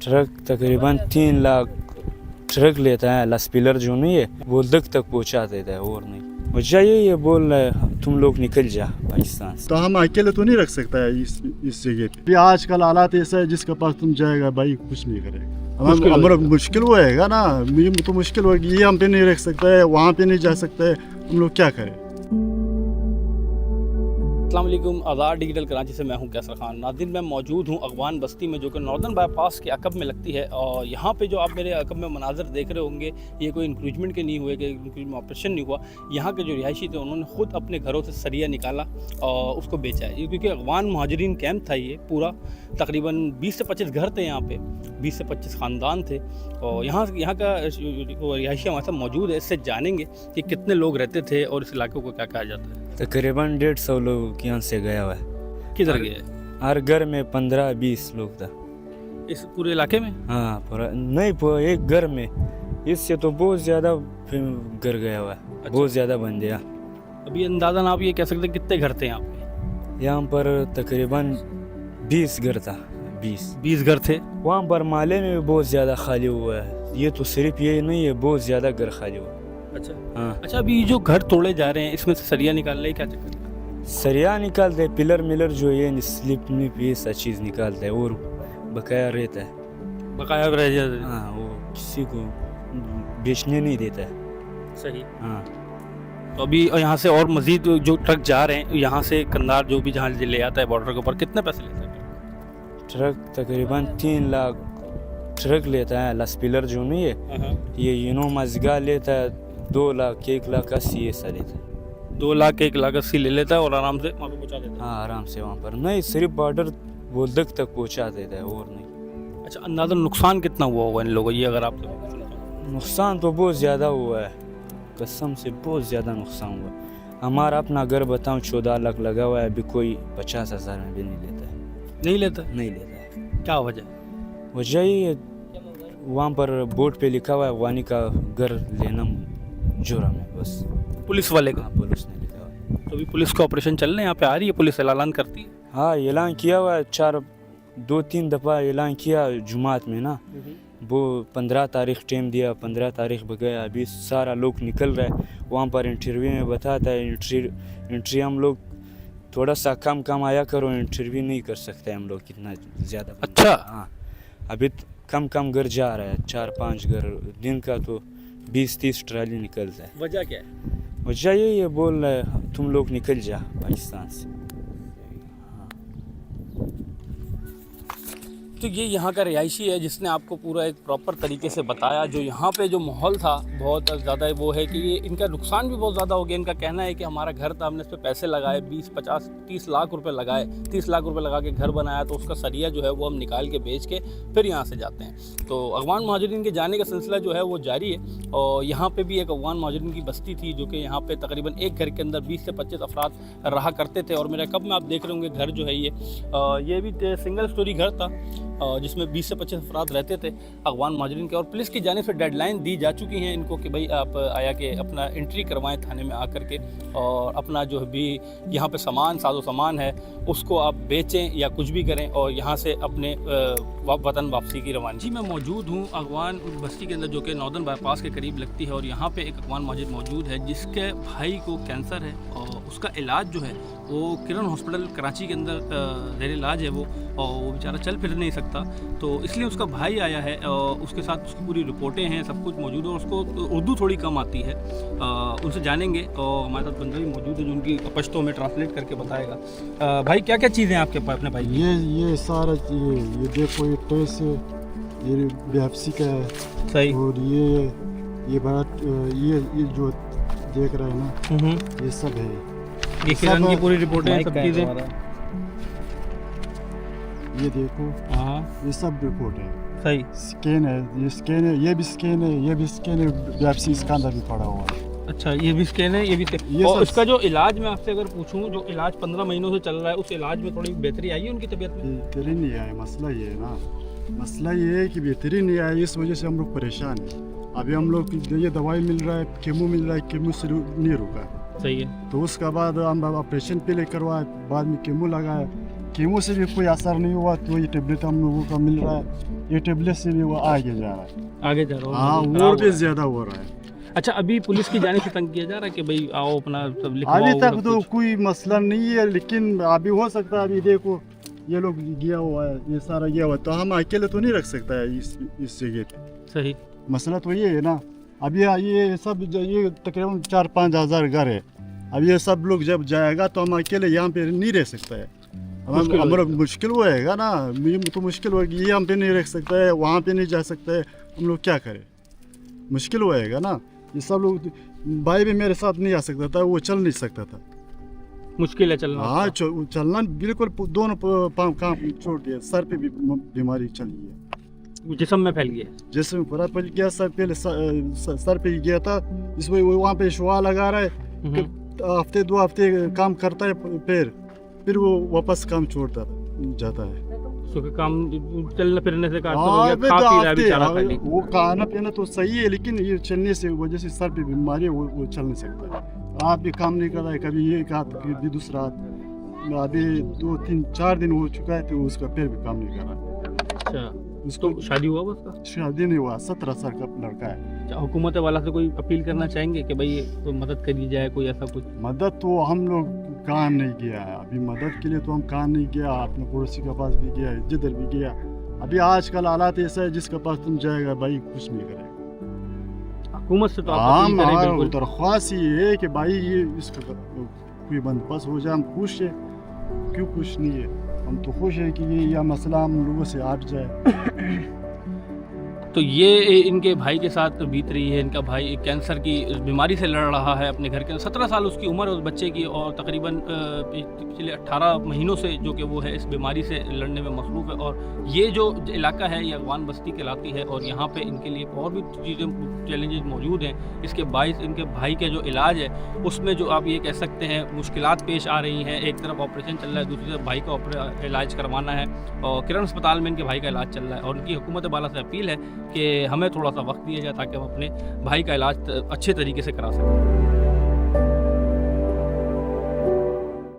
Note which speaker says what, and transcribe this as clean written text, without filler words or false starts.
Speaker 1: Truck तकरीबन 3 lakh truck लेता है, लस्पिलर जो नहीं है वो लग तक पहुंचा देता है और नहीं। वजह यही है, बोल रहा है तुम लोग निकल जा पाकिस्तान से।
Speaker 2: तो हम अकेले तो नहीं रख सकता है इस जगह पे। आजकल हालात ऐसा है, जिसके पास तुम जाएगा भाई कुछ नहीं करेगा। हमारा मुश्किल वो है ना, ये तो मुश्किल होगी, ये हम पे नहीं रख सकता है, वहाँ पे नहीं जा सकता है, हम लोग क्या करें।
Speaker 3: अस्सलाम वालेकुम, आज़ाद डिजिटल कराची से मैं हूं कैसर खान। नाज़रीन, मैं मौजूद हूं अगवान बस्ती में, जो कि नॉर्दर्न बाईपास के अकब में लगती है। और यहाँ पे जो आप मेरे अकब में मनाजर देख रहे होंगे, ये कोई इंक्रूजमेंट के नहीं हुए, कि इंक्रूजमेंट ऑपरेशन नहीं हुआ। यहाँ के जो रिहायशी थे उन्होंने ख़ुद अपने घरों से सरिया निकाला और उसको बेचा है, क्योंकि अगवान महाजरीन कैंप था ये पूरा। तकरीबन 20 से 25 घर थे यहाँ पे, 20 से 25 ख़ानदान थे। और यहाँ का रिहायशी हमारे साथ मौजूद है, इससे जानेंगे कि कितने लोग रहते थे और इस इलाके को क्या कहा जाता है।
Speaker 1: तकरीबन 150 लोग यहाँ से गया हुआ है।
Speaker 3: किधर गए है?
Speaker 1: हर घर में 15-20 लोग था
Speaker 3: इस पूरे इलाके में?
Speaker 1: हाँ, पूरा नहीं, एक घर में, इससे तो बहुत ज़्यादा घर गया हुआ है।
Speaker 3: अच्छा।
Speaker 1: बहुत ज़्यादा बंदे हैं।
Speaker 3: अभी अंदाज़न आप ये कह सकते हैं कितने घर थे यहाँ पे?
Speaker 1: यहाँ पर तकरीबन 20 घर था। 20
Speaker 3: घर थे।
Speaker 1: वहाँ पर माले में भी बहुत ज़्यादा खाली हुआ है। ये तो सिर्फ ये नहीं है, बहुत ज़्यादा घर खाली हुआ है।
Speaker 3: अच्छा
Speaker 1: हाँ,
Speaker 3: अच्छा। अभी जो घर तोड़े जा रहे हैं, इसमें से सरिया निकाल रहे हैं, क्या चक्कर है?
Speaker 1: सरिया निकालते हैं, पिलर मिलर जो ये स्लिप निप ये सब चीज़ निकालता है और बकाया रहता है।
Speaker 3: बकाया रह जाता है।
Speaker 1: हाँ, वो किसी को बेचने नहीं देता है।
Speaker 3: सही।
Speaker 1: हाँ,
Speaker 3: तो अभी यहाँ से और मजीद जो ट्रक जा रहे हैं, यहाँ से कंधार जो भी जहाँ ले आता है बॉर्डर के ऊपर, कितने पैसे लेता है
Speaker 1: ट्रक? तकरीबन 3 लाख ट्रक लेता है, लस्पिलर जो नहीं है ये यूनो मजगा लेता है 2 लाख 1,80,000 ऐसा लेता है।
Speaker 3: 2 लाख 1,80,000 ले लेता है और आराम से वहाँ पे पहुँचा देता है।
Speaker 1: हाँ, आराम से वहाँ पर नहीं, सिर्फ बॉर्डर वो तक पहुँचा देता है और नहीं।
Speaker 3: अच्छा, अंदाज़ा नुकसान कितना हुआ होगा इन लोगों, ये अगर आप
Speaker 1: नुकसान तो बहुत ज़्यादा हुआ है, कसम से बहुत ज़्यादा नुकसान हुआ। हमारा अपना घर बताऊँ 14 लाख लगा हुआ है, अभी कोई 50,000 में भी नहीं लेता है।
Speaker 3: नहीं लेता?
Speaker 1: नहीं लेता है।
Speaker 3: क्या वजह?
Speaker 1: वजह ही है, वहाँ पर बोर्ड पे लिखा हुआ है वानी का घर लेना जुर्म है, बस।
Speaker 3: पुलिस वाले का?
Speaker 1: हाँ, पुलिस ने लिखा हुआ है।
Speaker 3: तो अभी पुलिस का ऑपरेशन चल रहे हैं, यहाँ पे आ रही है पुलिस, ऐलान करती है?
Speaker 1: हाँ, ऐलान किया हुआ है, 2-3 दफ़ा ऐलान किया जुमात में ना। वो 15 तारीख टाइम दिया, 15 तारीख बगैर अभी सारा लोग निकल रहा है। वहाँ पर इंटरव्यू में बताता है, इंट्री हम लोग थोड़ा सा कम आया करो, इंटरव्यू नहीं कर सकते हम लोग कितना ज़्यादा।
Speaker 3: अच्छा।
Speaker 1: हाँ, अभी कम घर जा रहा है, 4-5 घर दिन का तो 20-30 ट्राली निकलता है।
Speaker 3: वजह क्या है?
Speaker 1: वजह यही है, बोल रहा है तुम लोग निकल जा पाकिस्तान से।
Speaker 3: तो ये यहाँ का रिहायशी है, जिसने आपको पूरा एक प्रॉपर तरीके से बताया। जो यहाँ पे जो माहौल था बहुत ज़्यादा वो है कि ये इनका नुकसान भी बहुत ज़्यादा हो गया। इनका कहना है कि हमारा घर था, हमने इस पर पैसे लगाए, 20-50-30 लाख रुपए लगाए, 30 लाख रुपए लगा के घर बनाया, तो उसका सरिया जो है वो हम निकाल के बेच के फिर यहाँ से जाते हैं। तो अगवान महाजरीन के जाने का सिलसिला जो है वो जारी है। और यहाँ पर भी एक अगवान महाजरीन की बस्ती थी, जो कि यहाँ पर तकरीबन एक घर के अंदर 20 से 25 अफराद रहा करते थे। और मेरे कब में आप देख रहे होंगे घर जो है ये भी सिंगल स्टोरी घर था, जिसमें 20 से 25 अफराद रहते थे अगवान महाजरीन के। और पुलिस की जानिब से डेडलाइन दी जा चुकी हैं इनको कि भाई आप आया के अपना एंट्री करवाएं थाने में आकर के, और अपना जो भी यहाँ पे साजो सामान है उसको आप बेचें या कुछ भी करें, और यहाँ से अपने वतन वापसी की रवानगी। जी, मैं मौजूद हूँ अगवान बस्ती के अंदर, जो कि नॉर्दर्न बाईपास के करीब लगती है। और यहाँ पे एक अगवान महाजर मौजूद है जिसके भाई को कैंसर है, और उसका इलाज जो है वो किरण हॉस्पिटल कराची के अंदर ज़ेर इलाज है वो, और वो बेचारा चल फिर नहीं सकता। तो इसलिए उसका भाई आया है, और उसके साथ उसकी पूरी रिपोर्टें हैं, सब कुछ मौजूद है। और उसको उर्दू थोड़ी कम आती है, उनसे जानेंगे। और हमारे साथ बंदा भी मौजूद है जो उनकी पश्तो में ट्रांसलेट करके बताएगा। भाई, क्या क्या चीज़ें हैं आपके पास अपने भाई?
Speaker 2: ये सारा ये देखो, ये पैसे, ये BFC का है।
Speaker 3: सही।
Speaker 2: और ये बड़ा ये जो देख रहे हैं ना, ये सब है।
Speaker 3: ये किरण की पूरी रिपोर्टें, सब चीज़ें।
Speaker 2: ये देखो,
Speaker 3: हाँ,
Speaker 2: ये सब रिपोर्ट है।
Speaker 3: सही।
Speaker 2: स्कैन है, ये स्कैन है, ये भी स्कैन है, ये भी स्कैन है, BFC इसका अंदर भी पड़ा हुआ है।
Speaker 3: अच्छा, ये भी स्कैन है, ये भी
Speaker 2: ये
Speaker 3: और
Speaker 2: सब।
Speaker 3: उसका जो इलाज मैं आपसे अगर पूछूं, जो इलाज 15 महीनों से चल रहा है, उस इलाज में थोड़ी बेहतरी आई है उनकी तबीयत में?
Speaker 2: बेहतरी नहीं आया, मसला ये है ना, मसला ये है कि बेहतरी नहीं आई, इस वजह से हम लोग परेशान हैं। अभी हम लोग ये दवाई मिल रहा है, कीमो मिल रहा है, कीमो से नहीं रुका।
Speaker 3: सही है।
Speaker 2: तो उसके बाद हम ऑपरेशन पे ले करवाए, बाद में कीमो लगाया, कीमो से भी कोई असर नहीं हुआ, तो ये टेबलेट हम लोगों का मिल रहा है। ये टेबलेट से भी वो आगे जा रहा है।
Speaker 3: आगे जा रहा
Speaker 2: हाँ,
Speaker 3: हूँ
Speaker 2: और भी ज्यादा हो रहा है।
Speaker 3: अच्छा, अभी पुलिस की जानिब से तंग किया जा रहा है कि भाई आओ अपना सब
Speaker 2: अभी
Speaker 3: लिखवाओ
Speaker 2: तक
Speaker 3: सब
Speaker 2: तो
Speaker 3: कुछ?
Speaker 2: कोई मसला नहीं है, लेकिन अभी हो सकता है। अभी देखो ये लोग गया हुआ है, ये सारा गया हुआ है, तो हम अकेले तो नहीं रख सकता है इस जगह पे।
Speaker 3: सही।
Speaker 2: मसला तो ये है ना, अभी ये सब ये तकरीबन 4-5 हज़ार घर है। अब ये सब लोग जब जाएगा तो हम अकेले यहाँ पे नहीं रह सकता है। हमारा मुश्किल वो है ना, ये तो मुश्किल होगी, ये हम पे नहीं रख सकता है, वहाँ पे नहीं जा सकता है, हम लोग क्या करें? मुश्किल होएगा ना। ये सब लोग, भाई भी मेरे साथ नहीं आ सकता था, वो चल नहीं सकता था।
Speaker 3: मुश्किल है चलना।
Speaker 2: हाँ, चलना बिल्कुल दोनों काम छोड़ दिया। सर पे भी बीमारी चली है,
Speaker 3: जिस्म में फैल गया।
Speaker 2: जिसमें पूरा फैल गया। सर पहले सर पे ही गया था, इसमें वहाँ पे शुआ लगा रहा है, हफ्ते 2 हफ्ते काम करता है, फिर वो वापस काम छोड़ता जाता है।
Speaker 3: सुबह काम चलने फिरने से खा
Speaker 2: हाँ,
Speaker 3: पी रहा है बेचारा खाली।
Speaker 2: वो खाना पीना तो सही है, लेकिन ये चलने से वजह से सर पे बीमारी है, वो चल नहीं सकता है। हाथ भी काम नहीं कर रहा है, कभी ये एक हाथ कभी दूसरा हाथ। अभी 2-3-4 दिन हो चुका है तो उसका पैर भी काम नहीं कर रहा।
Speaker 3: अच्छा,
Speaker 2: उसको
Speaker 3: तो शादी हुआ उसका?
Speaker 2: शादी नहीं हुआ, 17 साल का लड़का है।
Speaker 3: हुकूमत वाला से कोई अपील करना चाहेंगे कि भाई कोई मदद करी जाए, कोई ऐसा कुछ?
Speaker 2: मदद तो हम लोग काम नहीं किया है अभी, मदद के लिए तो हम काम नहीं किया। अपने पड़ोसी के पास भी गया, जिधर भी गया। अभी आजकल हालात ऐसा है, जिसके पास तुम जाएगा भाई कुछ नहीं करेगा।
Speaker 3: हुकूमत से तो आप अपील करें बिल्कुल।
Speaker 2: दरख्वास्त ये है कि भाई ये इसका कोई बंदोबस्त हो जाए। हम खुश है, क्यों खुश नहीं है? हम तो खुश है कि ये मसला हम लोगों से हट जाए।
Speaker 3: तो ये इनके भाई के साथ बीत रही है। इनका भाई एक कैंसर की बीमारी से लड़ रहा है अपने घर के। 17 साल उसकी उम्र है उस बच्चे की, और तकरीबन पिछले 18 महीनों से जो कि वो है इस बीमारी से लड़ने में मसरूफ़ है। और ये जो इलाका है ये अगवान बस्ती कहलाती है, और यहाँ पे इनके लिए और भी चीज़ें चैलेंजेस मौजूद हैं। इसके बायस इनके भाई के जो इलाज है उसमें जो आप ये कह सकते हैं मुश्किलात पेश आ रही हैं। एक तरफ ऑपरेशन चल रहा है, दूसरी तरफ भाई का इलाज करवाना है, और किरण अस्पताल में इनके भाई का इलाज चल रहा है। और उनकी हुकूमत वाला से अपील है कि हमें थोड़ा सा वक्त दिया जाए ताकि हम अपने भाई का इलाज अच्छे तरीके से करा सकें।